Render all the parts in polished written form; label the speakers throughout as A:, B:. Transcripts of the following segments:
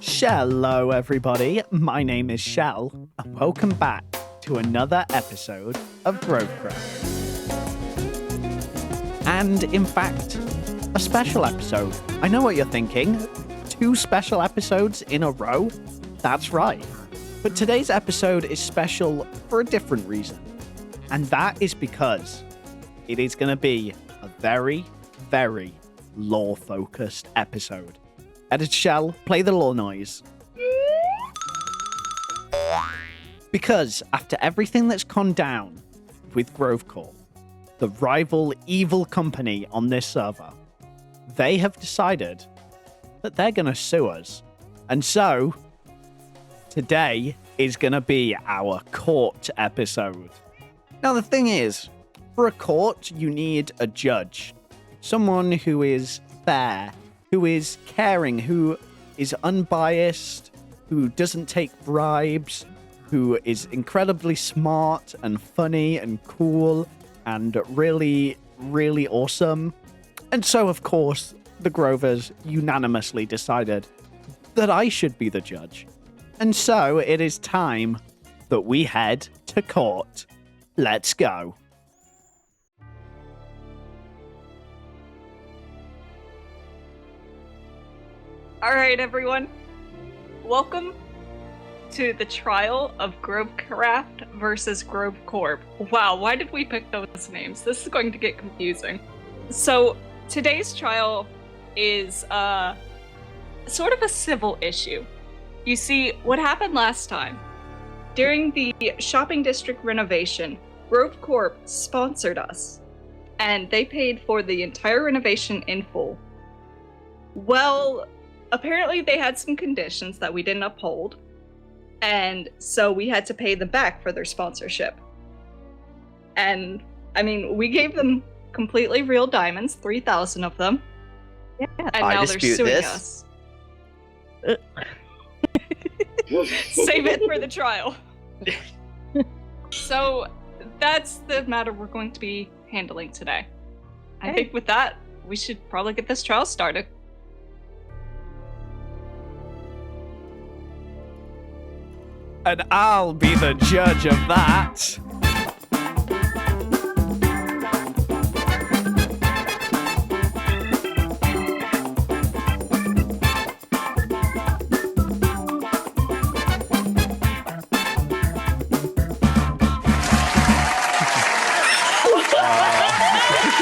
A: Hello, everybody. My name is Shell, and welcome back to another episode of Grovecraft. And, in fact, a special episode. I know what you're thinking. 2 special episodes in a row? That's right. But today's episode is special for a different reason. And that is because it is going to be a very, very lore-focused episode. Edit Shell, play the lore noise. Because after everything that's gone down with Grovecraft, the rival evil company on this server, they have decided that they're going to sue us. And so, today is going to be our court episode. Now, the thing is, for a court, you need a judge. Someone who is fair, who is caring, who is unbiased, who doesn't take bribes, who is incredibly smart and funny and cool and really, really awesome. And so, of course, the Grovers unanimously decided that I should be the judge. And so it is time that we head to court. Let's go.
B: All right, everyone. Welcome to the trial of Grovecraft versus Grovecorp. Wow, why did we pick those names? This is going to get confusing. So, today's trial is sort of a civil issue. You see, what happened last time? During the shopping district renovation, Grovecorp sponsored us, and they paid for the entire renovation in full. Well, apparently they had some conditions that we didn't uphold, and so we had to pay them back for their sponsorship. And, I mean, we gave them completely real diamonds, 3,000 of them.
C: Yeah,
B: and now they're suing us. Save it for the trial. So, that's the matter we're going to be handling today. I think with that, we should probably get this trial started.
A: And I'll be the judge of that.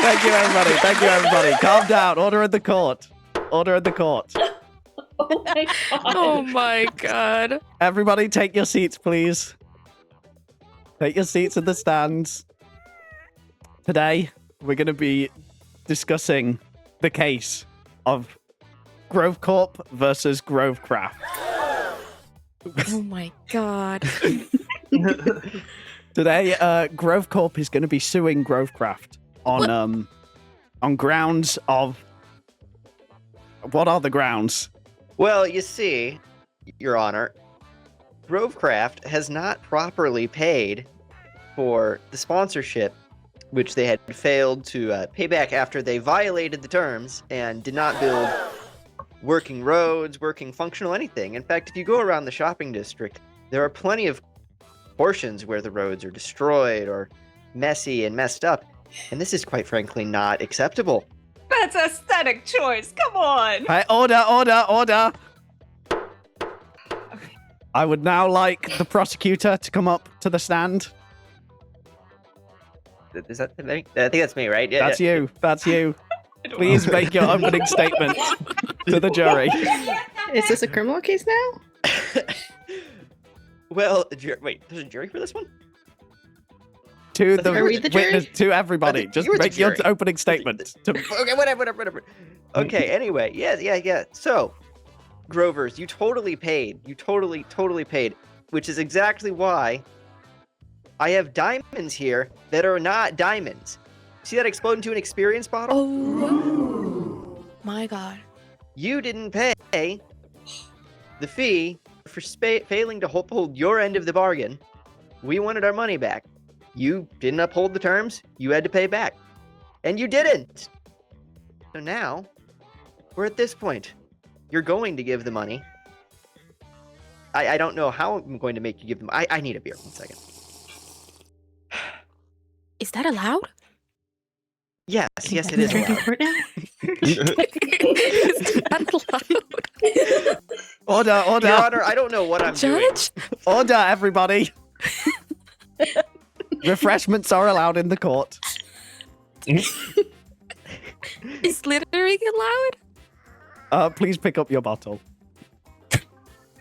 A: Thank you, everybody. Thank you, everybody. Calm down. Order in the court. Order in the court.
C: Oh my god.
D: Oh my god.
A: Everybody take your seats, please. Take your seats in the stands. Today, we're going to be discussing the case of Grovecorp versus Grovecraft.
D: Oh my god.
A: Today, Grovecorp is going to be suing Grovecraft on grounds of... What are the grounds?
C: Well, you see, Your Honor, Grovecraft has not properly paid for the sponsorship, which they had failed to pay back after they violated the terms and did not build working roads, working functional anything. In fact, if you go around the shopping district, there are plenty of portions where the roads are destroyed or messy and messed up, and this is quite frankly not acceptable.
B: That's aesthetic choice. Come on.
A: Hey, order. I would now like the prosecutor to come up to the stand.
C: Is that me? I think that's me, right? Yeah,
A: That's you. That's you. Please make your opening statement to the jury.
E: Is this a criminal case now?
C: Well, wait, there's a jury for this one?
A: To the
E: Are we the jury?
A: witness, to everybody. Just
C: You were the
A: make your
C: jury.
A: opening statement.
C: Okay, whatever. Okay, anyway, yeah. So, Grovers, you totally paid. You totally paid. Which is exactly why I have diamonds here that are not diamonds. See that explode into an experience bottle?
D: Oh my god.
C: You didn't pay the fee for failing to uphold your end of the bargain. We wanted our money back. You didn't uphold the terms. You had to pay back. And you didn't. So now, we're at this point. You're going to give the money. I don't know how I'm going to make you give them. I need a beer. 1 second.
D: Is that allowed?
C: Yes, yes, it
E: We
C: is.
E: drinking
C: allowed.
E: for it now?
D: Is that allowed?
A: Order, order,
C: Your Honor, I don't know what I'm doing.
D: Judge?
A: order, everybody. Refreshments are allowed in the court.
D: Is littering allowed?
A: Please pick up your bottle.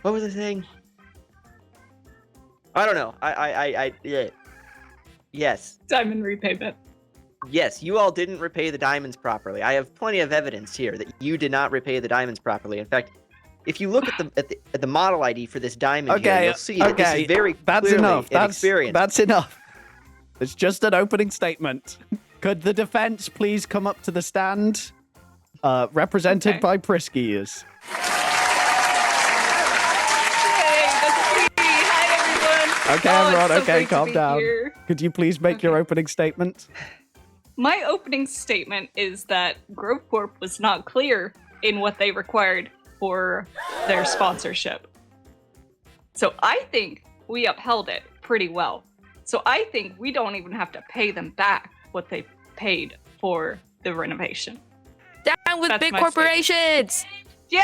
C: What was I saying? I don't know. Yeah. Yes.
B: Diamond repayment.
C: Yes, you all didn't repay the diamonds properly. I have plenty of evidence here that you did not repay the diamonds properly. In fact, if you look at the model ID for this diamond here, you'll see that this is very
A: That's
C: clearly
A: enough.
C: inexperienced.
A: That's enough. It's just an opening statement. Could the defense please come up to the stand? Represented
B: Okay.
A: by Priskies.
B: Yay, that's me. Hi, everyone.
A: Okay,
B: Oh, it's
A: everyone.
B: so
A: Okay,
B: great to
A: calm
B: be
A: down.
B: here.
A: Could you please make your opening statement?
B: My opening statement is that Grove Corp was not clear in what they required for their sponsorship. So I think we upheld it pretty well. So I think we don't even have to pay them back what they paid for the renovation.
D: Down with
B: That's
D: big
B: my
D: corporations!
B: Yeah.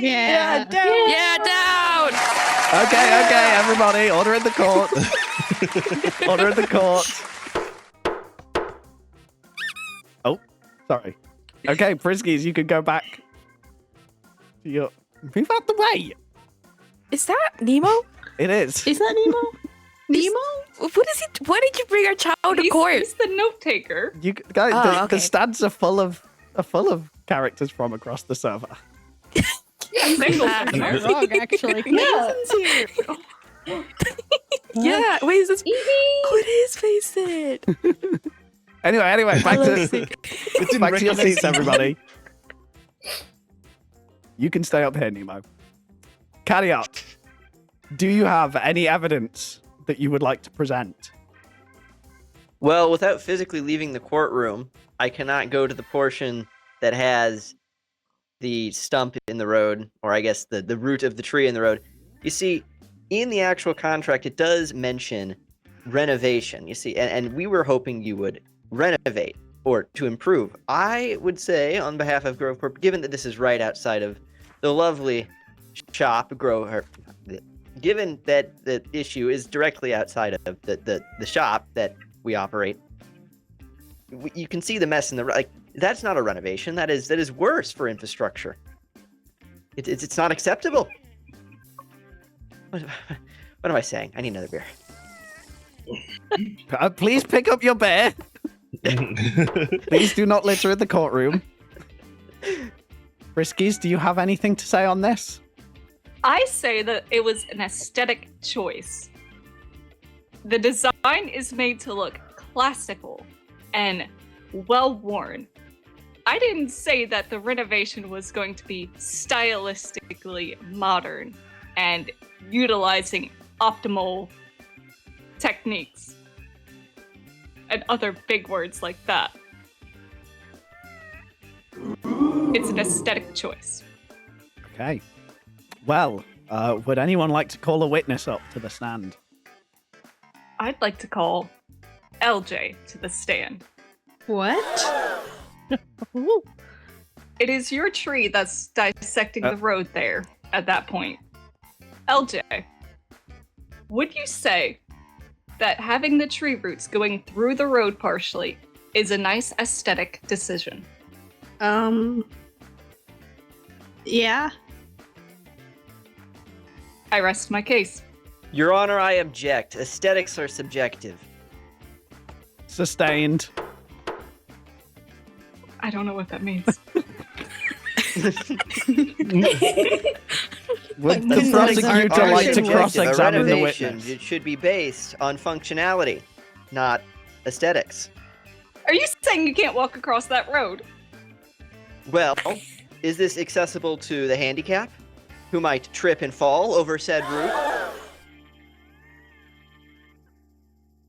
E: Yeah.
D: Yeah, down!
A: Okay, everybody. Order in the court. Order in the court. Oh, sorry. Okay, Priskies, you can go back to your... Move out the way.
D: Is that Nemo?
A: It is.
E: Is that Nemo? Nemo?
D: What is it? Why did you bring our child to
B: He's,
D: court?
B: he's the note taker.
A: You guys,
D: Oh,
A: the
D: okay.
A: stands are full of characters from across the server.
B: Singleton.
E: You're wrong, actually.
D: Yeah, wait, is this? What is face it?
A: Anyway, back to your seats, everybody. You can stay up here, Nemo. Caveat. Do you have any evidence that you would like to present?
C: Well, without physically leaving the courtroom, I cannot go to the portion that has the stump in the road, or I guess the root of the tree in the road. You see, in the actual contract, it does mention renovation, you see, and we were hoping you would renovate or to improve. I would say, on behalf of Grove Corp, given that this is right outside of the lovely shop, given that the issue is directly outside of the shop that we operate, you can see the mess in the like. That's not a renovation. That is worse for infrastructure. It's not acceptable. What am I saying? I need another beer.
A: Please pick up your bear. Please do not litter in the courtroom. Friskies, do you have anything to say on this?
B: I say that it was an aesthetic choice. The design is made to look classical and well worn. I didn't say that the renovation was going to be stylistically modern and utilizing optimal techniques and other big words like that. It's an aesthetic choice.
A: Okay. Well, would anyone like to call a witness up to the stand?
B: I'd like to call LJ to the stand.
E: What?
B: It is your tree that's dissecting the road there at that point. LJ, would you say that having the tree roots going through the road partially is a nice aesthetic decision?
E: Yeah.
B: I rest my case.
C: Your Honor, I object. Aesthetics are subjective.
A: Sustained.
B: I don't know what that means.
A: Would the
E: Aesthetics
A: prosecutor
E: are
A: like to
E: subjective.
A: cross-examine the
C: renovation,
A: witness?
C: it should be based on functionality, not aesthetics.
B: Are you saying you can't walk across that road?
C: Well, is this accessible to the handicap, who might trip and fall over said route?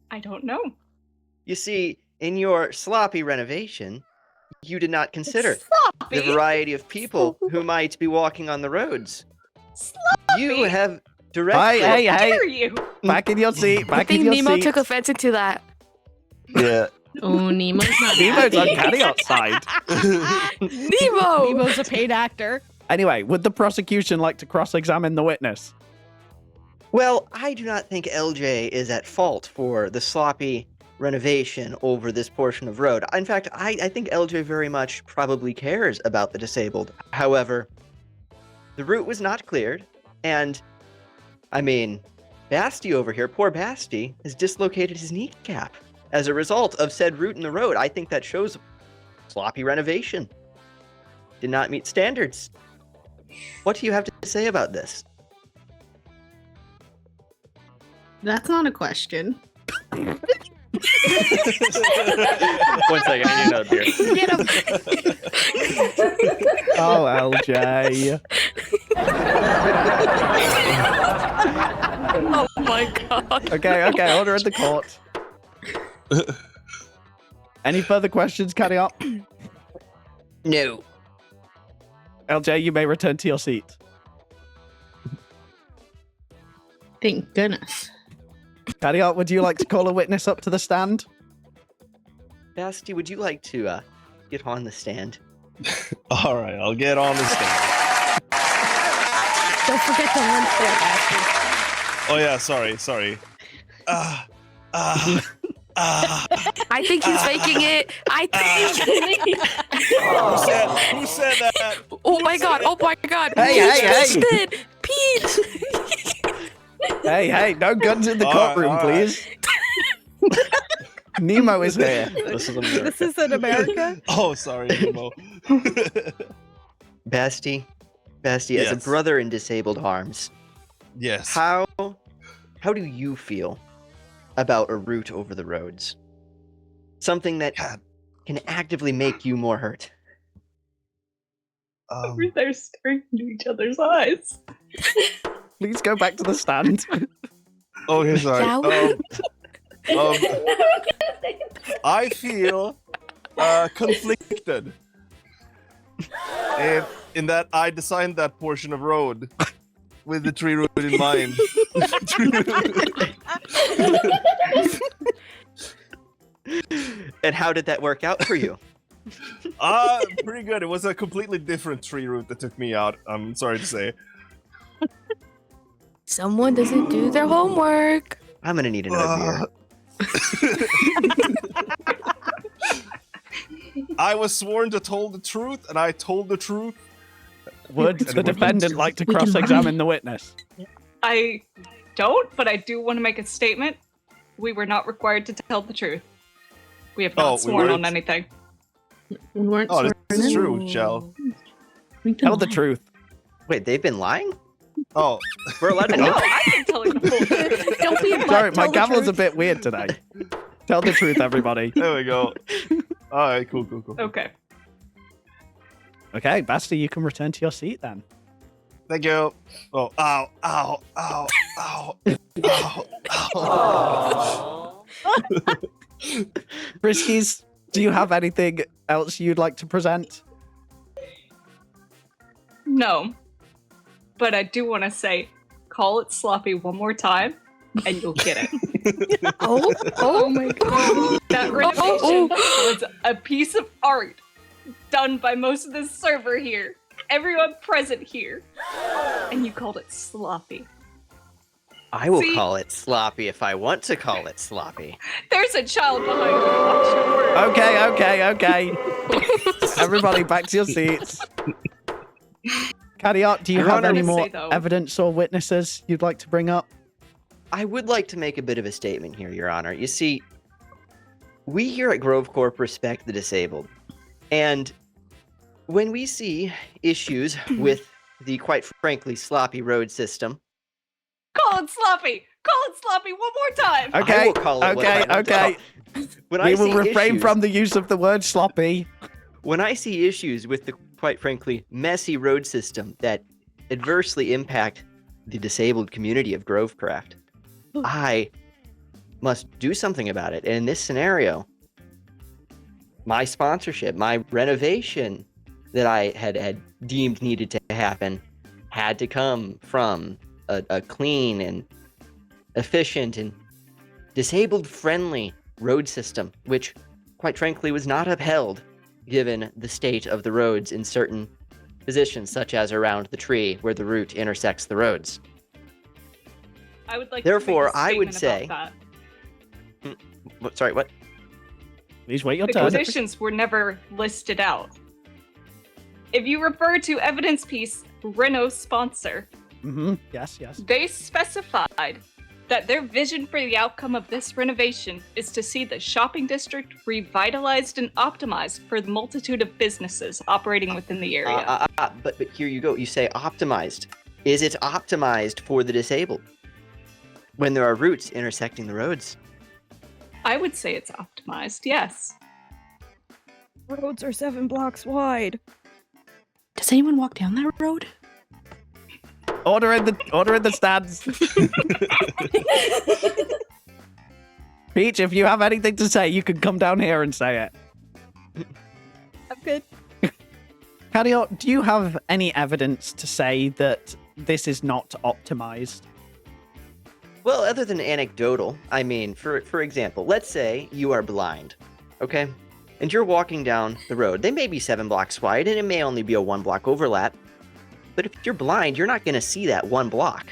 B: I don't know.
C: You see, in your sloppy renovation, you did not consider the
B: Sloppy?
C: variety of people who might be walking on the roads.
B: Sloppy?
C: You have direct.
A: Hey,
B: How
A: hey,
B: dare you?
A: back in your seat.
D: I
A: Back in
D: think
A: your
D: Nemo
A: seat.
D: took offense to that.
F: Yeah.
E: Oh, Nemo's not
A: Nemo's on
E: happy.
A: Carryot's side.
D: Nemo!
E: Nemo's a paid actor.
A: Anyway, would the prosecution like to cross-examine the witness?
C: Well, I do not think LJ is at fault for the sloppy renovation over this portion of road. In fact, I think LJ very much probably cares about the disabled. However, the route was not cleared, and I mean, Basti over here, poor Basti, has dislocated his kneecap as a result of said route in the road. I think that shows sloppy renovation. Did not meet standards. What do you have to say about this?
E: That's not a question.
C: 1 second, I need another beer.
E: Get him.
A: Oh, LJ.
D: Oh my god.
A: Okay, order in the court. Any further questions, Carryot?
C: No.
A: LJ, you may return to your seat.
E: Thank goodness.
A: Carryot, would you like to call a witness up to the stand?
C: Basti, would you like to get on the stand?
F: All right, I'll get on the stand.
E: Don't forget to lunch there, Basti.
F: Oh yeah, sorry.
D: I think he's faking it. I think.
F: Who said that?
D: Oh my god.
A: Hey.
D: Peach.
A: Hey, no guns in the
F: All right,
A: courtroom,
F: all right.
A: please. Nemo is here.
C: This is America.
E: This is in America.
F: Oh, sorry, Nemo.
C: Basti, as a
F: Yes.
C: brother in disabled arms,
F: Yes.
C: how do you feel about a route over the roads? Something that
F: God.
C: can actively make you more hurt.
B: Over there staring into each other's eyes.
A: Please go back to the stand.
F: Okay, sorry.
D: Shall
F: I feel conflicted. In that I designed that portion of road with the tree root in mind.
C: And how did that work out for you?
F: Pretty good. It was a completely different tree route that took me out. I'm sorry to say.
D: Someone doesn't do their homework.
C: I'm gonna need another beer.
F: I was sworn to tell the truth, and I told the truth.
A: Would the defendant like to
E: We can
A: cross-examine the witness?
B: I don't, but I do want to make a statement. We were not required to tell the truth. We have
F: Oh,
B: not
F: we
B: sworn on
F: weren't?
B: anything.
E: We weren't
F: Oh, this
E: sworn
F: is
E: in.
F: true, Shell.
E: We
A: Tell
E: can
A: the
E: lie.
A: truth.
C: Wait, they've been lying?
F: Oh,
C: We're allowed to
B: No,
C: know.
B: I've been telling the full truth.
E: Don't be a butt.
A: Sorry, my
E: Tell the
A: gavel's a
E: truth.
A: bit weird today. Tell the truth, everybody.
F: there we go. All right, cool.
B: Okay.
A: Okay, Basti, you can return to your seat then.
F: Thank you. Oh, ow.
A: Briskies, do you have anything else you'd like to present?
B: No. But I do want to say, call it sloppy one more time, and you'll get it.
D: Oh my god.
B: That renovation was a piece of art done by most of the server here. Everyone present here. And you called it sloppy.
C: I will
B: See?
C: call it sloppy if I want to call it sloppy.
B: There's a child behind you. Watch your words.
A: Okay. Everybody back to your seats. Carryot, do you
C: Your
A: have
C: Honor,
A: any
B: I
A: more
B: say, though-
A: evidence or witnesses you'd like to bring up?
C: I would like to make a bit of a statement here, Your Honor. You see, we here at Grove Corp respect the disabled. And when we see issues with the quite frankly sloppy road system,
B: Call it sloppy. Call it sloppy one more time.
C: I
A: Okay,
C: will call it what I want to
A: okay.
C: call- When I
A: We will
C: see
A: refrain
C: issues-
A: from the use of the word sloppy.
C: When I see issues with the quite frankly messy road system that adversely impact the disabled community of Grovecraft, I must do something about it. And in this scenario, my sponsorship, my renovation that I had deemed needed to happen had to come from a clean and efficient and disabled-friendly road system, which, quite frankly, was not upheld given the state of the roads in certain positions, such as around the tree where the route intersects the roads.
B: I would like
C: Therefore,
B: to make a
C: I would
B: statement
C: say-
B: about that.
C: Sorry, what?
A: Please wait your
B: The
A: turn.
B: conditions were never listed out. If you refer to evidence piece Renault's sponsor,
A: Yes, yes.
B: they specified that their vision for the outcome of this renovation is to see the shopping district revitalized and optimized for the multitude of businesses operating within the area.
C: But here you go. You say optimized. Is it optimized for the disabled? When there are routes intersecting the roads?
B: I would say it's optimized, yes.
E: Roads are 7 blocks wide.
D: Does anyone walk down that road?
A: Order in the stands. Peach, if you have anything to say, you can come down here and say it.
E: I'm good.
A: Cadiot, do you have any evidence to say that this is not optimized?
C: Well, other than anecdotal, I mean, for example, let's say you are blind, okay? And you're walking down the road. They may be 7 blocks wide, and it may only be a 1 block overlap. But if you're blind, you're not going to see that 1 block.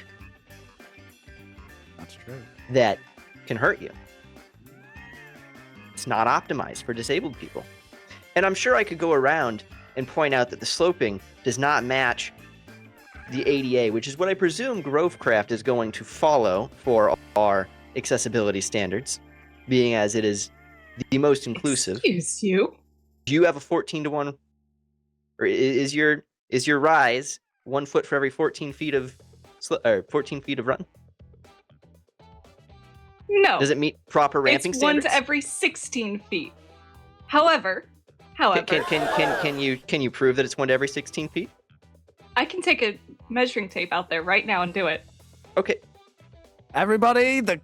A: That's true.
C: That can hurt you. It's not optimized for disabled people. And I'm sure I could go around and point out that the sloping does not match the ADA, which is what I presume Grovecraft is going to follow for our accessibility standards, being as it is the most inclusive.
B: Excuse you.
C: Do you have a 14-to-1, or is your rise 1 foot for every 14 feet of 14 feet of run?
B: No.
C: Does it meet proper ramping
B: it's
C: standards?
B: 1 to every 16 feet. However,
C: Can you prove that it's 1 to every 16 feet?
B: I can take a measuring tape out there right now and do it.
C: Okay.
A: Everybody, the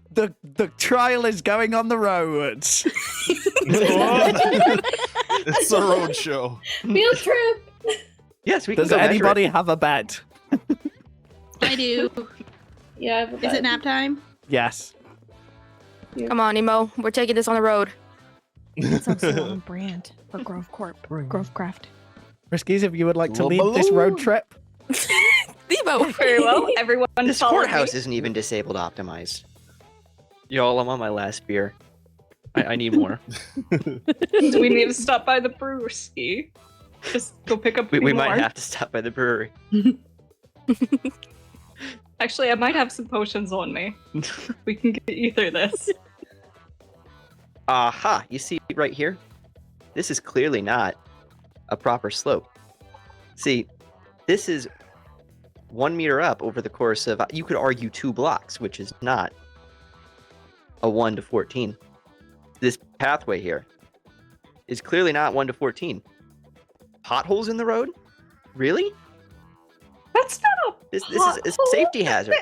A: trial is going on the roads.
F: It's a road show.
G: Field trip.
C: Yes, we can
A: Does
C: go measure
A: anybody
C: it.
A: have a bed?
G: I do. Yeah. I have a
E: Is
G: bed.
E: it nap time?
A: Yes.
D: Come on, Emo. We're taking this on the road.
E: That sounds so on brand for Grovecraft.
A: Friskies, if you would like to
F: Little
A: lead this road
F: balloon.
A: trip.
D: Emo.
B: Very well. Everyone
C: This
B: follow
C: courthouse
B: me.
C: isn't even disabled optimized. Y'all, I'm on my last beer. I need more.
B: Do we need to stop by the brewski? Just go pick up a
C: we
B: few
C: might
B: more?
C: have to stop by the brewery.
B: Actually, I might have some potions on me. We can get you through this.
C: Aha! You see right here? This is clearly not a proper slope. See, this is 1 meter up over the course of, you could argue 2 blocks, which is not a 1 to 14. This pathway here is clearly not 1 to 14. Potholes in the road? Really?
B: That's not a
C: This is a
B: pothole.
C: safety hazard.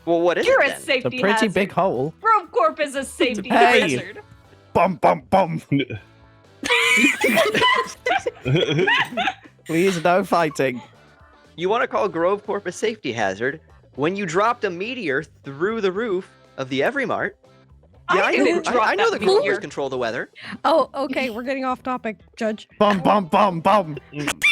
C: Well, what is
B: You're
C: it
B: a
C: then?
A: It's a
B: safety
A: pretty
B: hazard.
A: big hole.
B: Grove Corp is a safety
A: Hey.
B: hazard.
A: Bum, bum, bum. Please, no fighting.
C: You want to call Grove Corp a safety hazard when you dropped a meteor through the roof of the Everymart? Yeah, I
B: didn't
C: know,
B: drop
C: I know
B: that
C: the Grovers
B: meteor.
C: control the weather.
E: Oh, okay. We're getting off topic, Judge.
A: Bum, bum, bum, bum.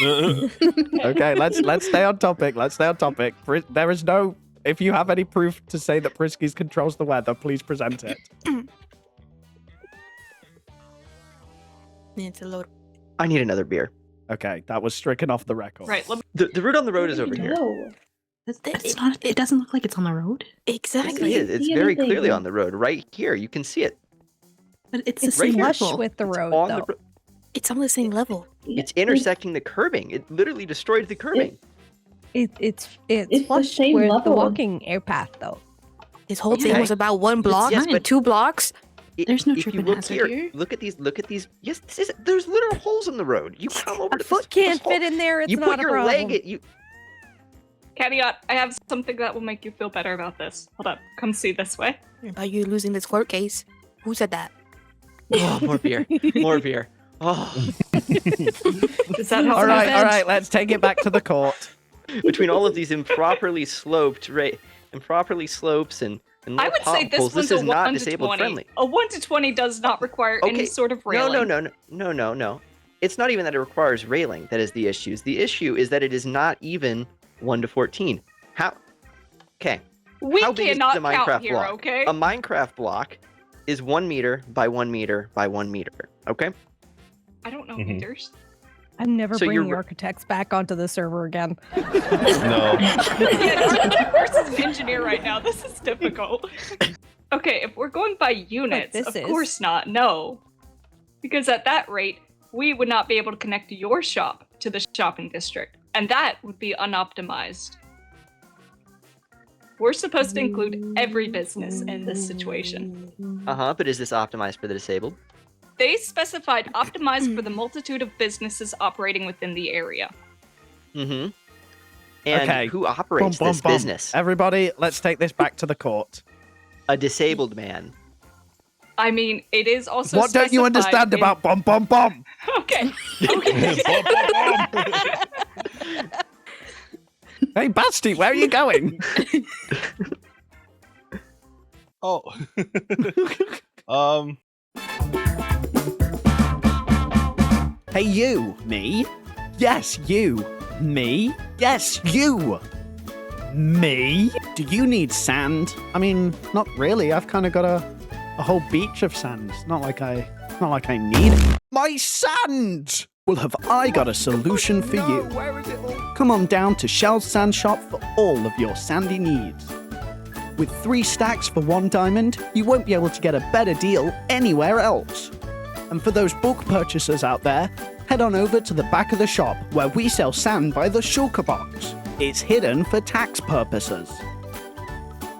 A: Okay, let's stay on topic. Let's stay on topic. There is no. If you have any proof to say that Friskies controls the weather, please present it.
D: It's a load.
C: I need another beer.
A: Okay, that was stricken off the record.
B: Right,
C: The route on the road is over here.
G: No.
H: It's not. It doesn't look like it's on the road,
C: Yes, it
D: Exactly.
C: is. It's
G: see
C: very
G: anything.
C: clearly on the road. Right here, you can see it.
H: but it's the
E: It's
C: right
H: same
C: here.
E: flush
H: level.
E: with the road,
C: on
E: though.
C: the ro-
D: It's on the same level.
C: It's intersecting the curbing. It literally destroyed the curbing.
E: It's
G: the
E: flush
G: same
E: with the
G: level.
E: walking air path, though.
D: This whole thing
C: Okay.
D: was about 1 block,
C: yes,
D: but 2 blocks.
H: There's no
C: if you
H: tripping
C: look
H: hazard
C: here,
H: here.
C: look at these. Yes, there's literal holes in the road. You come over
E: A
C: to
E: foot
C: this
E: can't
C: hole.
E: fit in there. It's
C: You
E: not
C: put
E: a
C: your
E: problem.
C: leg at you.
B: Caveat, I have something that will make you feel better about this. Hold up. Come see this way.
D: About you losing this court case. Who said that?
C: Oh, more beer. More beer. Oh,
B: Is that how
A: All right,
B: it
A: all right. Let's take it back to the court.
C: between all of these improperly slopes and
B: I
C: low
B: would say this
C: potholes,
B: one's
C: this is
B: a
C: not
B: 1 to
C: disabled
B: 20.
C: friendly.
B: A 1 to 20 does not require any
C: Okay,
B: sort of railing.
C: No. It's not even that it requires railing that is the issue. The issue is that it is not even 1 to 14. How? Okay.
B: We
C: How big is
B: cannot
C: the
B: count
C: Minecraft
B: here,
C: block?
B: okay?
C: A Minecraft block is 1 meter by 1 meter by 1 meter. Okay.
B: I don't know
F: Mhm.
B: meters.
E: I'm never
C: So
E: bringing
C: you're-
E: architects back onto the server again.
F: No.
B: Yeah, versus engineer right now. This is difficult. Okay, if we're going by units,
E: this
B: of
E: is.
B: course not. No, because at that rate, we would not be able to connect your shop to the shopping district, and that would be unoptimized. We're supposed to include every business in this situation.
C: But is this optimized for the disabled?
B: They specified optimized for the multitude of businesses operating within the area.
C: Mm-hmm. And
A: Okay.
C: who operates
A: Bum,
C: this
A: bum, bum.
C: business?
A: Everybody, let's take this back to the court.
C: A disabled man.
B: I mean, it is also
A: What don't you
B: specified
A: understand
B: in-
A: about bum bum bum?
B: Okay. Okay.
F: Bum, bum, bum.
A: Hey, Basti, where are you going?
F: Oh. um.
A: Hey, you. Me? Yes, you. Me? Yes, you. Me? Do you need sand? I mean, not really. I've kind of got a whole beach of sand. It's not like I need it. My sand! Well, have I got a solution for you? Where is it all? Come on down to Shell's Sand Shop for all of your sandy needs. With 3 stacks for 1 diamond, you won't be able to get a better deal anywhere else. And for those bulk purchasers out there, head on over to the back of the shop where we sell sand by the shulker box. It's hidden for tax purposes.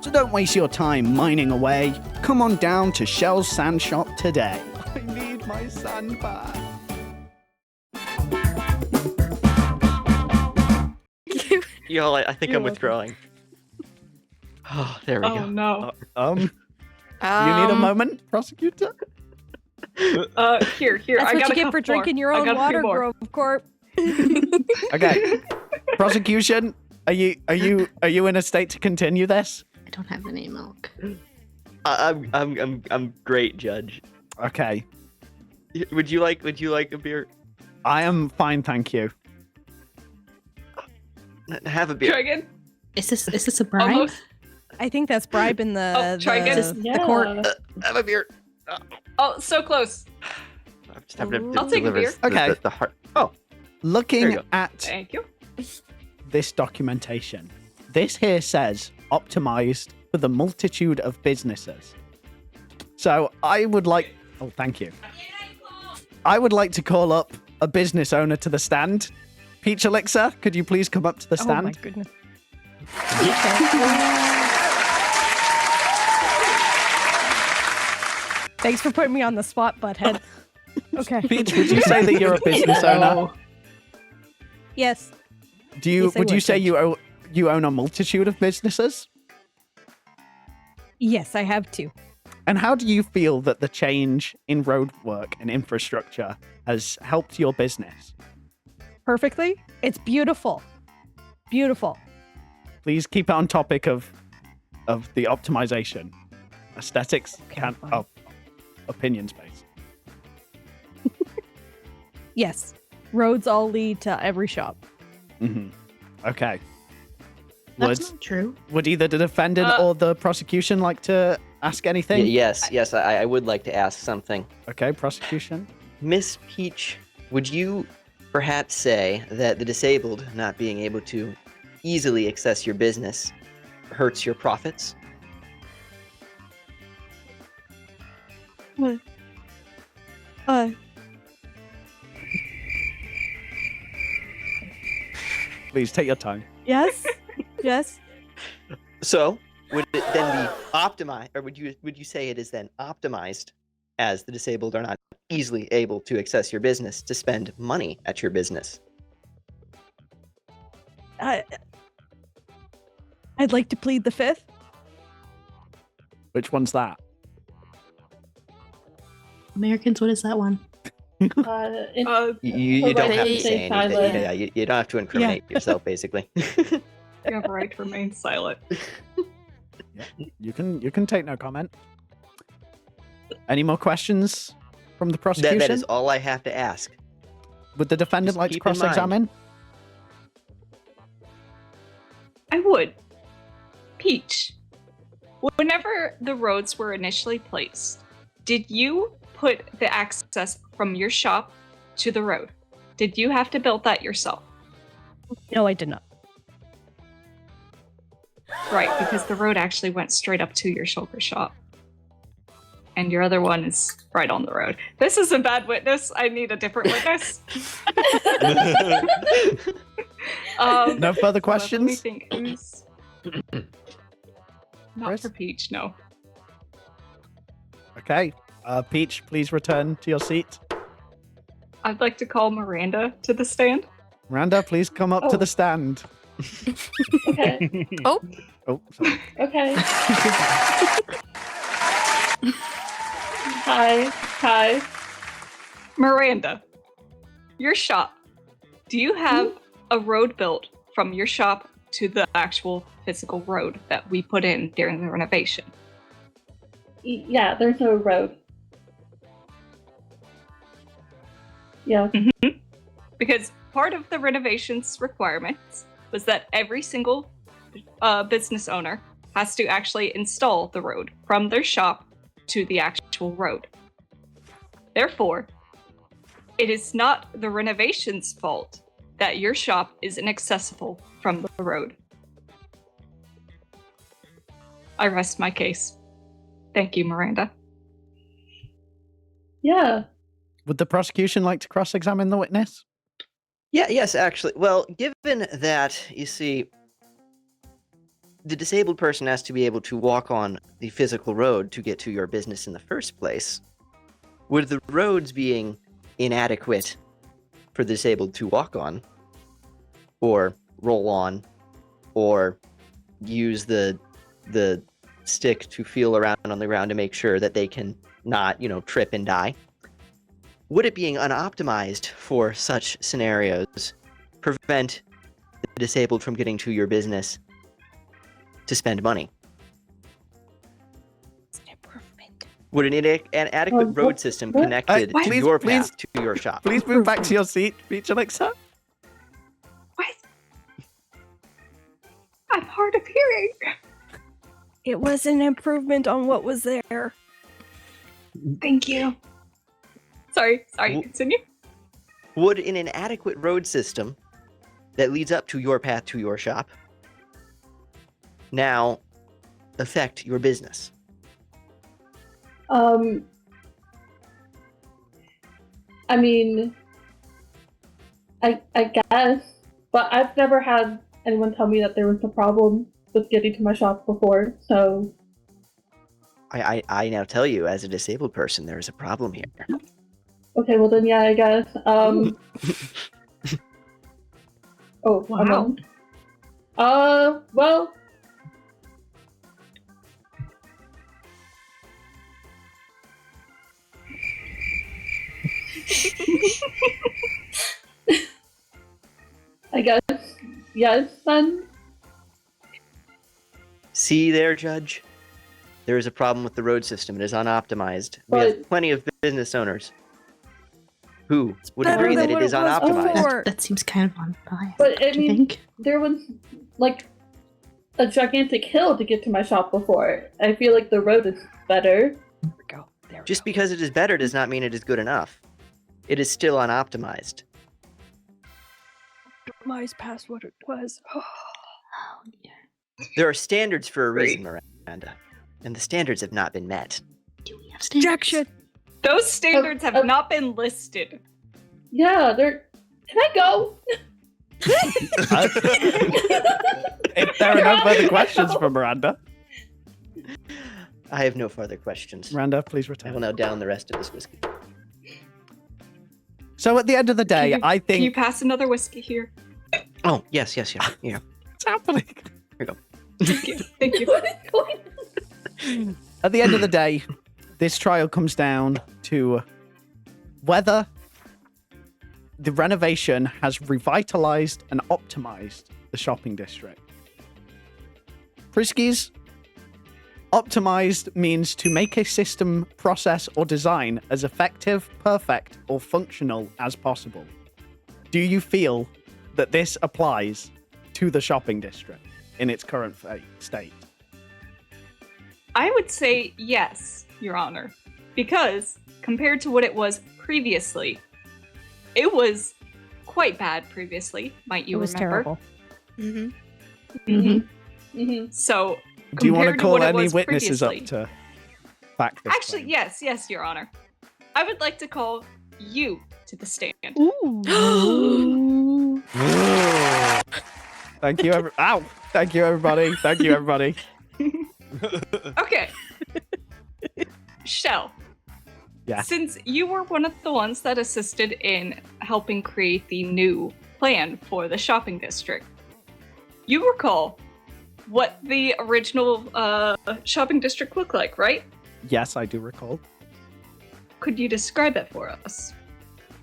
A: So don't waste your time mining away. Come on down to Shell's Sand Shop today. I need my sand back.
C: Yo, I think
E: You're
C: I'm
E: welcome.
C: withdrawing. Oh, there we
B: Oh
C: go.
B: no.
A: You need a moment, prosecutor?
B: Here.
E: That's
B: I
E: what
B: got
E: you
B: a
E: get
B: cup
E: for drinking
B: more.
E: your
B: I
E: own
B: got a few
E: water,
B: more.
E: Grove Corp.
A: Okay. Prosecution, are you in a state to continue this?
H: I don't have any milk.
C: I'm great, Judge.
A: Okay.
C: Would you like a beer?
A: I am fine, thank you.
C: Have a beer.
B: Try again.
H: Is this a bribe?
B: Almost.
E: I think that's bribe in the,
B: Oh, try again.
E: the court.
C: Have a beer.
B: Oh, so close.
C: I'm just having to
B: I'll take a
C: deliver
B: beer.
C: the-
A: Okay.
C: the heart. Oh, There you
A: Looking
C: go.
A: at
B: Thank you.
A: this documentation, this here says optimized for the multitude of businesses. So I would like, oh, thank you. I would like to call up a business owner to the stand. Peach Elixir, could you please come up to the
E: Oh my
A: stand?
E: goodness. Thanks for putting me on the spot, butthead. Okay.
A: Peach, would you say that you're a business owner?
E: Yes.
A: Do you?
E: Yes, I
A: Would you
E: would,
A: say
E: Judge.
A: you own a multitude of businesses?
E: Yes, I have to.
A: And how do you feel that the change in roadwork and infrastructure has helped your business?
E: Perfectly. It's beautiful. Beautiful.
A: Please keep it on topic of the optimization. Aesthetics
E: Okay,
A: can't
E: fine.
A: opinion space.
E: Yes. Roads all lead to every shop.
A: Hmm. Okay.
H: That's not true.
A: Would either the defendant or the prosecution like to ask anything?
C: yes, I would like to ask something.
A: Okay, prosecution.
C: Miss Peach, would you perhaps say that the disabled not being able to easily access your business hurts your profits?
E: What?
A: Please take your time.
E: Yes. Yes.
C: So, would it then be optimized, or would you say it is then optimized as the disabled are not easily able to access your business to spend money at your business?
E: I'd like to plead the fifth.
A: Which one's that?
H: Americans, what is that one?
C: You don't have to
D: Right.
C: say anything.
H: Silent.
C: Yeah, you don't have to incriminate yourself, basically.
B: You have a right to remain silent.
A: You can take no comment. Any more questions from the prosecution?
C: That is all I have to ask.
A: Would the defendant
C: Just
A: like to
C: keep in mind-
A: cross-examine?
B: I would. Peach, whenever the roads were initially placed, did you put the access from your shop to the road? Did you have to build that yourself?
E: No, I did not.
B: Right, because the road actually went straight up to your shulker shop. And your other one is right on the road. This is a bad witness. I need a different witness.
A: No further
B: Let me
A: questions?
B: think who's... Not
A: Chris?
B: for Peach, no.
A: Okay. Peach, please return to your seat.
B: I'd like to call Miranda to the stand.
A: Miranda, please come up to
G: Oh.
A: the stand.
G: Okay.
A: Oh, sorry.
G: Okay. Hi.
B: Miranda, your shop. Do you have a road built from your shop to the actual physical road that we put in during the renovation?
G: Yeah, there's no road. Yeah.
B: Because part of the renovations requirements was that every single business owner has to actually install the road from their shop to the actual road. Therefore, it is not the renovation's fault that your shop is inaccessible from the road. I rest my case. Thank you, Miranda.
G: Yeah.
A: Would the prosecution like to cross-examine the witness?
C: Yes, actually. Well, given that, you see, the disabled person has to be able to walk on the physical road to get to your business in the first place, would the roads being inadequate for the disabled to walk on, or roll on, or use the stick to feel around on the ground to make sure that they can not, trip and die, would it being unoptimized for such scenarios prevent the disabled from getting to your business to spend money? Would an adequate road system
G: what?
C: connected to
A: Please-
C: your
A: please-
C: path to your shop?
A: Please move back to your seat, Peach Alexa.
B: What? I'm hard of hearing.
E: It was an improvement on what was there.
B: Thank you. Sorry,
C: W-
B: continue.
C: Would an inadequate road system that leads up to your path to your shop now affect your business?
G: I mean, I guess, but I've never had anyone tell me that there was a problem with getting to my shop before, so
C: I now tell you, as a disabled person, there is a problem here.
G: okay, well then yeah, I guess. Oh,
B: Wow.
G: Well, I guess yes then.
C: See there, Judge? There is a problem with the road system. It is unoptimized. We
G: But-
C: have plenty of business owners who would
E: better
C: agree
E: than
C: that it
E: what
C: is
E: it was
C: unoptimized.
E: before.
H: That seems kind of unbiased.
G: But I
H: do you
G: mean,
H: think?
G: there was like a gigantic hill to get to my shop before. I feel like the road is better.
C: Just because it is better does not mean it is good enough. It is still unoptimized.
E: Miles past what it was.
H: Oh, yeah.
C: There are standards for a reason,
B: Great.
C: Miranda, and the standards have not been met.
H: Do we have standards?
E: Objection.
B: Those standards have not been listed.
G: Yeah, they're. Can I go?
A: If there are no further questions for Miranda,
C: I have no further questions.
A: Miranda, please
C: I will
A: return.
C: now down the rest of this whiskey.
A: So at the end of the day,
B: Can you-
A: I
B: Can you
A: think
B: pass another whiskey here?
C: Oh, yes. Yeah.
A: what's happening.
B: Thank you. Thank you.
G: What is going
A: At the end of the day, this trial comes down to whether the renovation has revitalized and optimized the shopping district. Friskies, optimized means to make a system, process, or design as effective, perfect, or functional as possible. Do you feel that this applies to the shopping district in its current state?
B: I would say yes, Your Honor, because compared to what it was previously, it was quite bad previously, might you
E: It was
B: remember?
E: terrible.
B: So,
A: Do you want to
B: compared
A: call
B: what it
A: any
B: was
A: witnesses up
B: previously-
A: to back this
B: Actually,
A: claim?
B: yes, Your Honor. I would like to call you to the stand.
A: Thank you, Ow! Thank you, everybody. Thank you, everybody.
B: Okay. Shell.
A: Yeah.
B: Since you were one of the ones that assisted in helping create the new plan for the shopping district, you recall what the original shopping district looked like, right?
A: Yes, I do recall.
B: Could you describe it for us?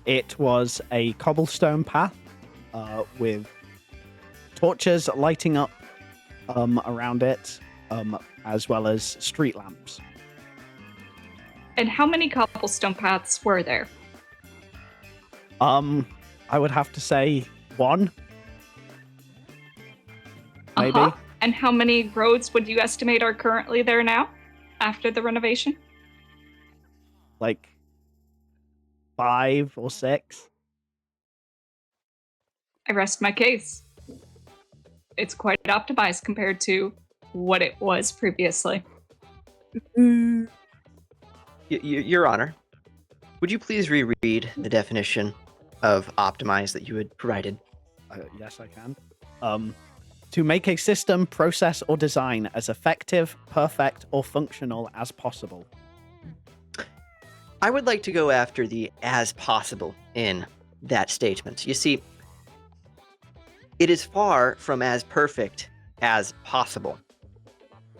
A: It was a cobblestone path with torches lighting up around it, as well as street lamps.
B: And how many cobblestone paths were there?
A: I would have to say 1. Maybe.
B: Uh-huh. And how many roads would you estimate are currently there now, after the renovation?
A: Like 5 or 6.
B: I rest my case. It's quite optimized compared to what it was previously.
C: Your Honor, would you please reread the definition of optimize that you had provided?
A: Yes, I can. To make a system, process, or design as effective, perfect, or functional as possible.
C: I would like to go after the as possible in that statement. You see, it is far from as perfect as possible.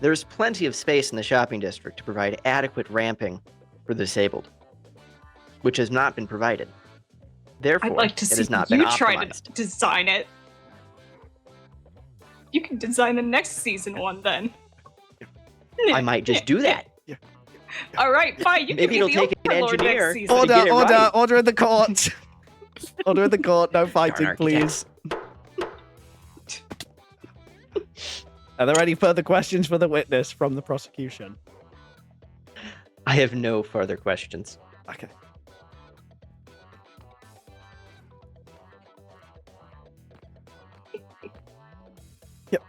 C: There's plenty of space in the shopping district to provide adequate ramping for the disabled, which has not been provided. Therefore,
B: I'd like to
C: it
B: see
C: has not been
B: you try
C: optimized.
B: to design it. You can design the next season one then.
C: I might just do that.
B: All right, fine. You
C: Maybe
B: can
C: it'll
B: be the
C: take an
B: overlord
C: engineer.
B: next season.
C: Or- get it right.
A: Order in the court. Order in the court. No fighting,
C: Darn
A: please. Are there any further questions for the witness from the prosecution?
C: I have no further questions.
A: Okay. Yep.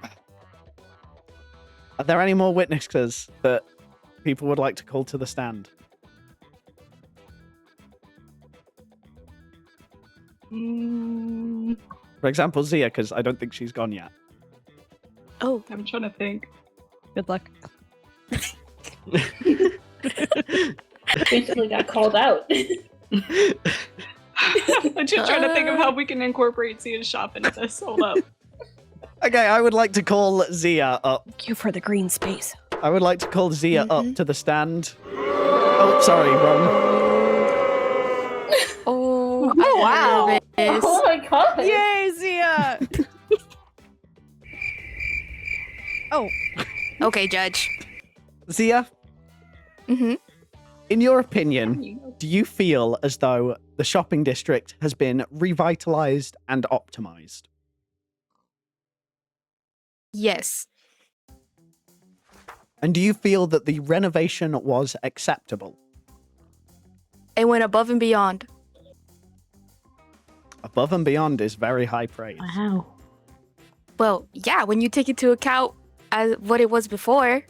A: Are there any more witnesses that people would like to call to the stand? For example, Zia, because I don't think she's gone yet.
D: Oh,
B: I'm trying to think.
E: Good luck.
G: Basically got called out.
B: I'm just trying to think of how we can incorporate Zia's shop into this. Hold up.
A: Okay, I would like to call Zia up.
E: Thank you for the green space.
A: I would like to call Zia up to the stand. Oh, sorry, wrong.
D: oh,
G: Oh,
D: wow.
G: Oh my god!
E: Yay, Zia! Oh,
D: Okay, Judge.
A: Zia,
D: Mm-hmm.
A: in your opinion, do you feel as though the shopping district has been revitalized and optimized?
D: Yes.
A: And do you feel that the renovation was acceptable?
D: It went above and beyond.
A: Above and beyond is very high praise.
H: Wow.
D: Well, yeah, when you take into account as what it was before.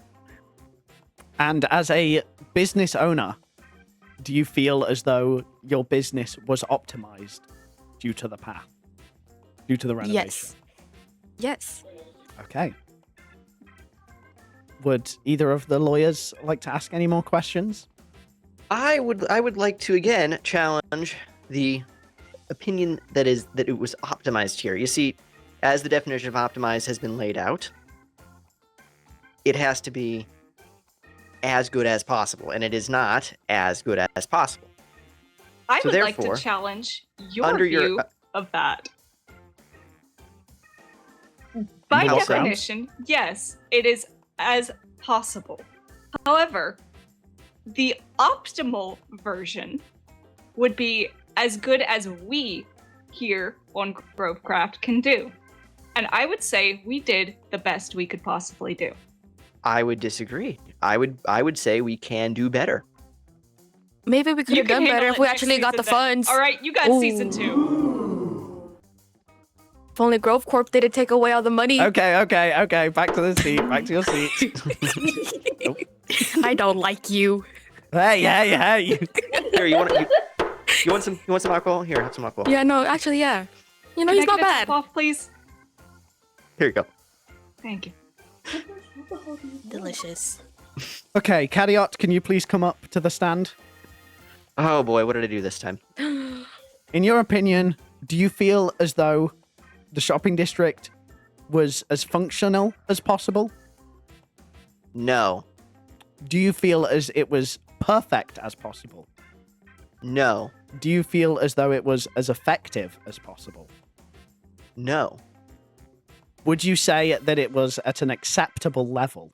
A: And as a business owner, do you feel as though your business was optimized due to the path? Due to the renovation?
D: Yes. Yes.
A: Okay. Would either of the lawyers like to ask any more questions?
C: I would like to again challenge the opinion that it was optimized here. You see, as the definition of optimized has been laid out, it has to be as good as possible, and it is not as good as possible.
B: I
C: So
B: would like
C: therefore,
B: to challenge your
C: under your-
B: view of that. By
C: How so?
B: definition, yes, it is as possible. However, the optimal version would be as good as we here on Grovecraft can do. And I would say we did the best we could possibly do.
C: I would disagree. I would say we can do better.
D: Maybe we could
B: You
D: have
B: can
D: done better
B: handle
D: if
B: it
D: we
B: next
D: actually got the
B: season then.
D: funds.
B: All right, you got season 2.
D: If only Grove Corp didn't take away all the money.
A: Okay. Back to the seat. Back to your seat.
D: I don't like you.
A: Hey.
C: Here, you want some alcohol? Here, have some alcohol.
D: Yeah, no, actually, yeah. You know,
B: Can
D: he's
B: I
D: not
B: get a
D: bad.
B: tip off, please?
C: Here you go.
B: Thank you.
D: Delicious.
A: Okay, Cadiot, can you please come up to the stand?
C: Oh boy, what did I do this time?
A: In your opinion, do you feel as though the shopping district was as functional as possible?
C: No.
A: Do you feel as it was perfect as possible?
C: No.
A: Do you feel as though it was as effective as possible?
C: No.
A: Would you say that it was at an acceptable level?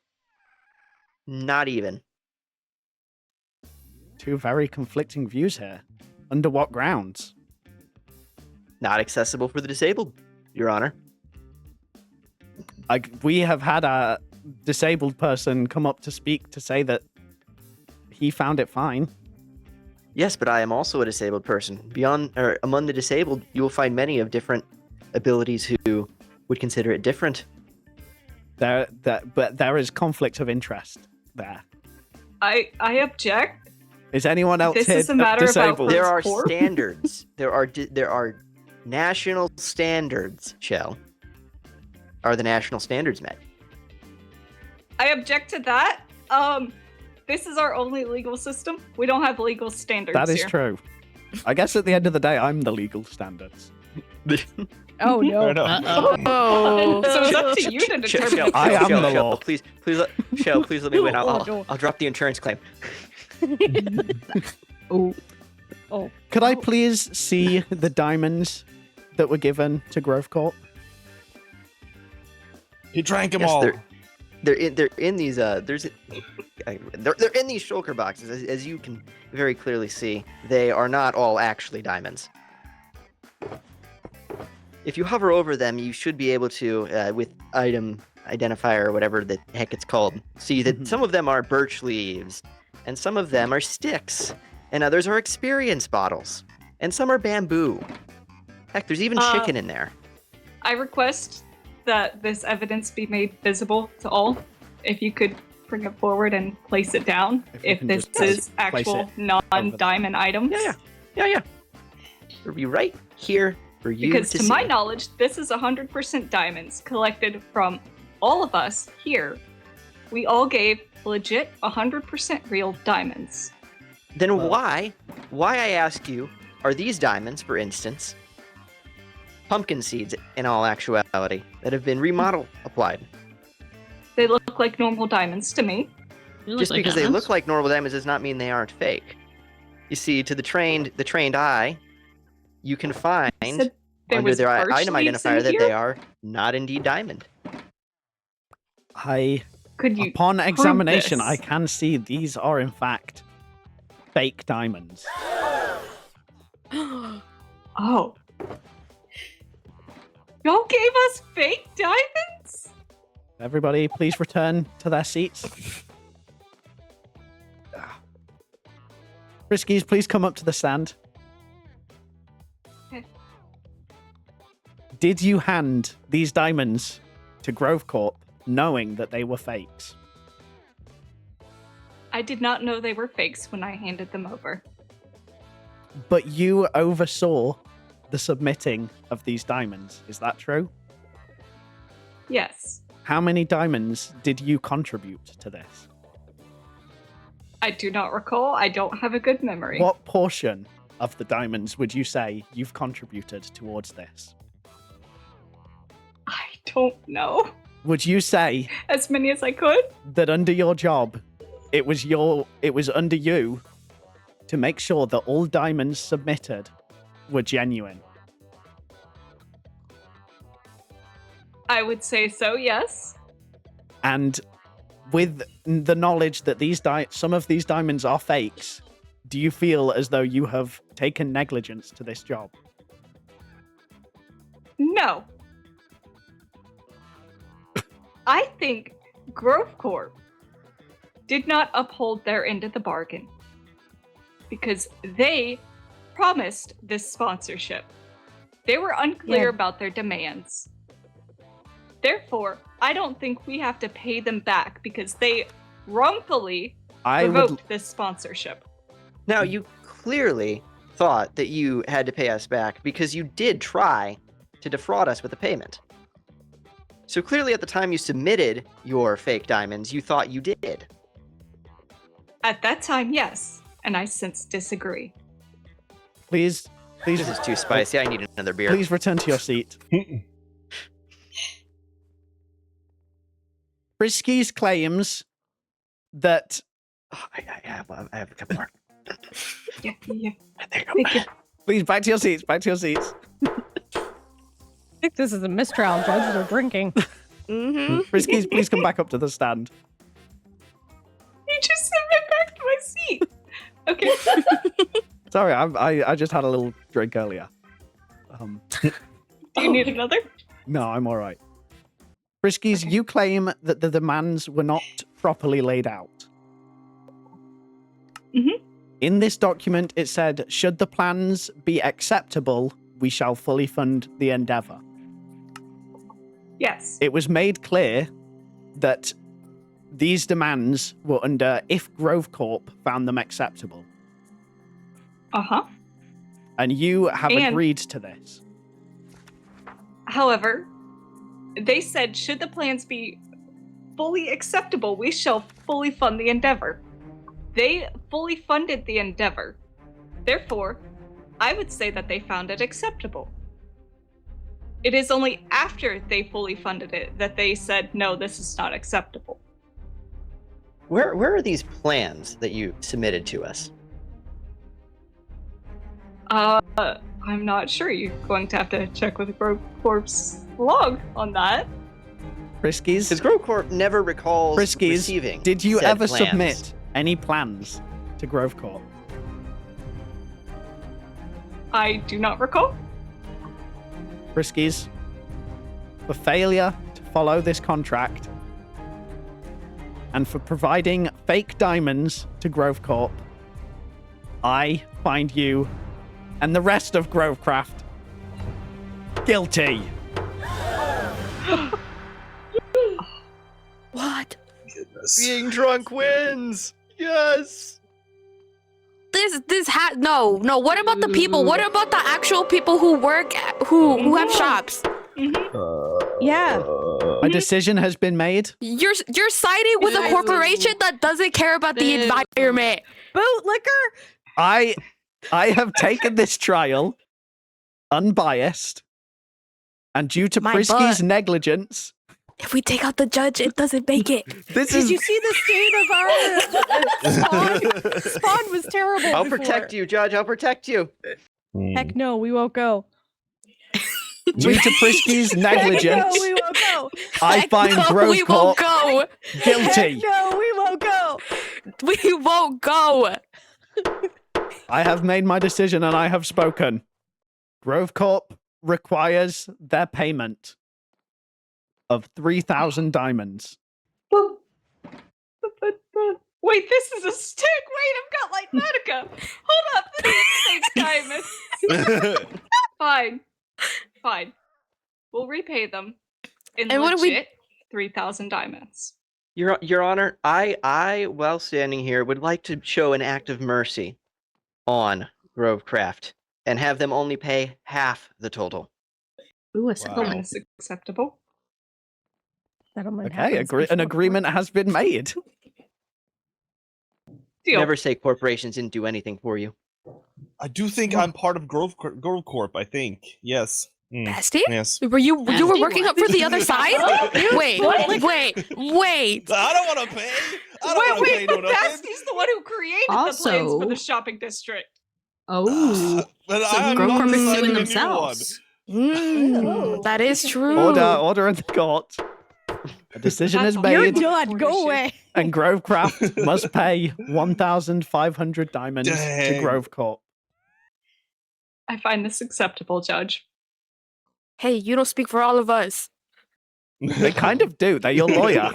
C: Not even.
A: Two very conflicting views here. Under what grounds?
C: Not accessible for the disabled, Your Honor.
A: We have had a disabled person come up to speak to say that he found it fine.
C: Yes, but I am also a disabled person. Among the disabled, you will find many of different abilities who would consider it different.
A: But there is conflict of interest there.
B: I object.
A: Is anyone else
B: This
A: here
B: is a matter about
A: disabled?
C: There are
B: Corp?
C: standards. There are national standards, Shell. Are the national standards met?
B: I object to that. This is our only legal system. We don't have legal standards
A: That is
B: here.
A: true. I guess at the end of the day, I'm the legal standards.
E: Oh no.
F: Fair enough.
D: Oh.
B: So it's up to you to determine if
A: I am
C: Shell,
A: the
C: Shell,
A: law.
C: Please let me win.
E: Oh, no.
C: I'll drop the insurance claim.
E: Oh.
A: Could I please see the diamonds that were given to Grove Corp?
F: He drank them
C: Yes,
F: all.
C: they're in these they're in these shulker boxes, as you can very clearly see. They are not all actually diamonds. If you hover over them, you should be able to, with item identifier or whatever the heck it's called, see that some of them are birch leaves, and some of them are sticks, and others are experience bottles, and some are bamboo. Heck, there's even chicken in there.
B: I request that this evidence be made visible to all. If you could bring it forward and place it down,
A: If you
B: if
A: can
B: this
A: just place
B: is
A: it
B: actual non-diamond items.
C: Yeah. It'll be right here for you
B: Because
C: to
B: to
C: see.
B: my knowledge, this is 100% diamonds collected from all of us here. We all gave legit 100% real diamonds.
C: Then why I ask you, are these diamonds, for instance, pumpkin seeds in all actuality that have been remodel applied?
B: They look like normal diamonds to me.
C: Just because they look like normal diamonds does not mean they aren't fake. You see, to the trained eye, you can find
B: Said there
C: under
B: was
C: their
B: birch
C: item
B: leaves
C: identifier
B: in
C: that
B: here?
C: they are not indeed diamond.
B: Could you
A: Upon examination,
B: this?
A: I can see these are in fact fake diamonds.
B: Oh. Y'all gave us fake diamonds?
A: Everybody, please return to their seats. Friskies, please come up to the stand.
B: Okay.
A: Did you hand these diamonds to Grove Corp knowing that they were fakes?
B: I did not know they were fakes when I handed them over.
A: But you oversaw the submitting of these diamonds. Is that true?
B: Yes.
A: How many diamonds did you contribute to this?
B: I do not recall. I don't have a good memory.
A: What portion of the diamonds would you say you've contributed towards this?
B: I don't know.
A: Would you say
B: As many as I could?
A: that under your job, it was under you to make sure that all diamonds submitted were genuine?
B: I would say so, yes.
A: And with the knowledge that some of these diamonds are fakes, do you feel as though you have taken negligence to this job?
B: No. I think Grove Corp did not uphold their end of the bargain because they promised this sponsorship. They were unclear about their demands. Therefore, I don't think we have to pay them back because they wrongfully revoked this sponsorship.
C: Now, you clearly thought that you had to pay us back because you did try to defraud us with a payment. So clearly at the time you submitted your fake diamonds, you thought you did.
B: At that time, yes, and I since disagree.
A: Please.
C: This is too spicy. I need another beer.
A: Please return to your seat. Frisky's claims that...
C: Oh, I have a couple more.
B: Yeah.
C: There you go.
A: Please, back to your seats. Back to your seats.
E: I think this is a mistrial. Judges are drinking.
A: Frisky's, please come back up to the stand.
B: You just sent me back to my seat. Okay.
A: Sorry, I just had a little drink earlier.
B: Do you need another?
A: No, I'm all right. Friskies, you claim that the demands were not properly laid out.
B: Mm-hmm.
A: In this document, it said, should the plans be acceptable, we shall fully fund the endeavor.
B: Yes.
A: It was made clear that these demands were under if Grove Corp found them acceptable.
B: Uh-huh.
A: And you have agreed to this.
B: However, they said, should the plans be fully acceptable, we shall fully fund the endeavor. They fully funded the endeavor. Therefore, I would say that they found it acceptable. It is only after they fully funded it that they said, no, this is not acceptable.
C: Where are these plans that you submitted to us?
B: I'm not sure. You're going to have to check with Grove Corp's log on that.
A: Friskies?
C: Because Grove Corp never recalls receiving
A: did you
C: said
A: ever
C: plans.
A: submit any plans to Grove Corp?
B: I do not recall.
A: Friskies, for failure to follow this contract and for providing fake diamonds to Grove Corp, I find you and the rest of Grovecraft guilty.
D: What?
C: Being drunk wins. Yes.
D: No. What about the people? What about the actual people who work who have shops?
E: Yeah.
A: My decision has been made.
D: You're siding with a corporation that doesn't care about the environment.
E: Bootlicker?
A: I have taken this trial unbiased, and due to
D: My
A: Frisky's
D: butt.
A: negligence,
D: If we take out the judge, it doesn't make it.
E: Did you see the state of our spawn? Spawn was terrible.
C: I'll
E: before.
C: protect you, Judge. I'll protect you.
E: Heck no, we won't go.
A: due to Frisky's negligence,
E: Heck no, we won't go.
A: I find
D: No,
A: Grove
D: we
A: Corp
D: won't go.
A: guilty.
E: Heck no, we won't go.
D: We won't go.
A: I have made my decision and I have spoken. Grove Corp requires their payment of 3,000 diamonds.
B: Wait, this is a stick. Wait, I've got Lightmatica. Hold up, this is fake diamonds. Fine. We'll repay them in
D: And what do we-
B: legit 3,000 diamonds.
C: Your Honor, I, while standing here, would like to show an act of mercy on Grovecraft and have them only pay half the total.
H: Ooh, a
F: Wow.
H: settlement.
B: Is acceptable.
E: Settlement
A: Okay,
E: happens
A: an
E: before
A: agreement has been made.
B: Deal.
C: Never say corporations didn't do anything for you.
F: I do think I'm part of Grove Corp, I think. Yes.
D: Bestie?
F: Yes.
D: Were you were
H: Bestie,
D: working up
H: what?
D: for the other side? Wait.
F: I don't want to pay. I don't want to pay no nothing.
B: Bestie's the one who created the plans for the
H: Also-
B: shopping district.
H: Oh.
F: But
H: So
F: I'm
H: Grove
F: not
H: Corp is
F: deciding
H: suing
F: a new
H: themselves.
D: That is true.
A: Order in the court. A decision is
B: That's
E: You're
A: made,
E: done. Go away.
A: and Grovecraft must pay 1,500 diamonds to
F: Dang.
A: Grove Corp.
B: I find this acceptable, Judge.
D: Hey, you don't speak for all of us.
A: They kind of do. They're your lawyer.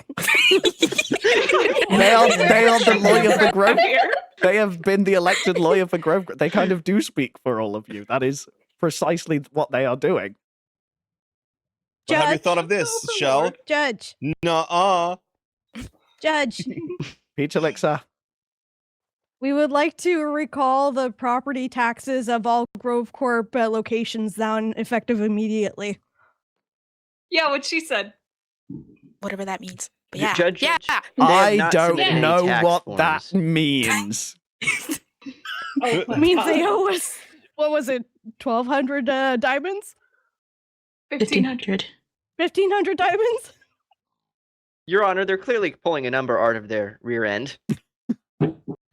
A: They are the lawyer for Grove.
B: Here.
A: They have been the elected lawyer for Grove. They kind of do speak for all of you. That is precisely what they are doing.
F: But have you
E: Judge.
F: thought of this, Shell?
E: Judge.
F: Nuh-uh.
E: Judge.
A: Peach Elixir.
E: We would like to recall the property taxes of all Grove Corp locations down effective immediately.
B: Yeah, what she said.
D: Whatever that means. But
C: J-
D: yeah.
C: Judge,
D: yeah.
C: Judge. They have
A: I
C: not
A: don't
C: submitted any
A: know
C: tax
A: what
C: forms.
A: that means.
G: Oh my
E: Means
G: God.
E: they owe us, what was it, 1,200 diamonds?
B: 1,500.
E: 1,500 diamonds?
C: Your Honor, they're clearly pulling a number out of their rear end.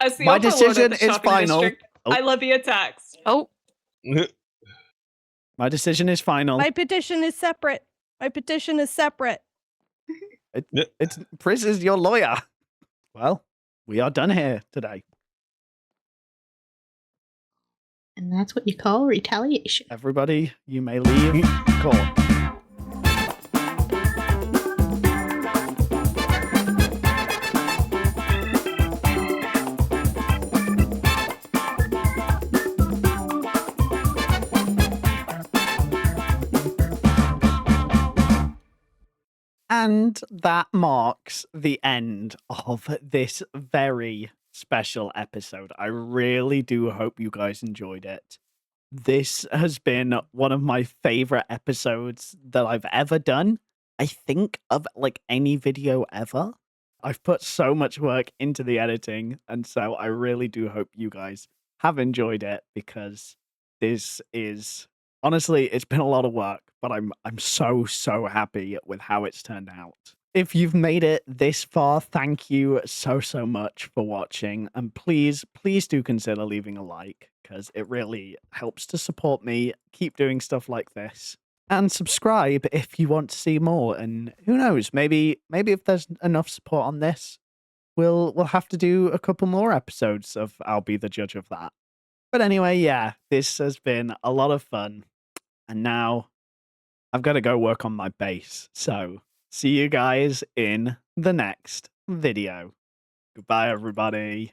B: As the
A: My
B: overlord of
A: decision
B: the
A: is
B: shopping
A: final.
B: district,
A: Oh.
B: I levy a tax.
D: Oh,
A: My decision is final.
E: My petition is separate. My petition is separate.
A: It's Pris is your lawyer. Well, we are done here today.
H: And that's what you call retaliation.
A: Everybody, you may leave court. And that marks the end of this very special episode. I really do hope you guys enjoyed it. This has been one of my favorite episodes that I've ever done. I think of like any video ever. I've put so much work into the editing, and so I really do hope you guys have enjoyed it, because this is honestly, it's been a lot of work, but I'm so happy with how it's turned out. If you've made it this far, thank you so much for watching, and please do consider leaving a like, because it really helps to support me keep doing stuff like this. And subscribe if you want to see more, and who knows, maybe if there's enough support on this, we'll have to do a couple more episodes of I'll Be the Judge of That. But anyway, yeah, this has been a lot of fun. And now I've got to go work on my base. So see you guys in the next video. Goodbye, everybody.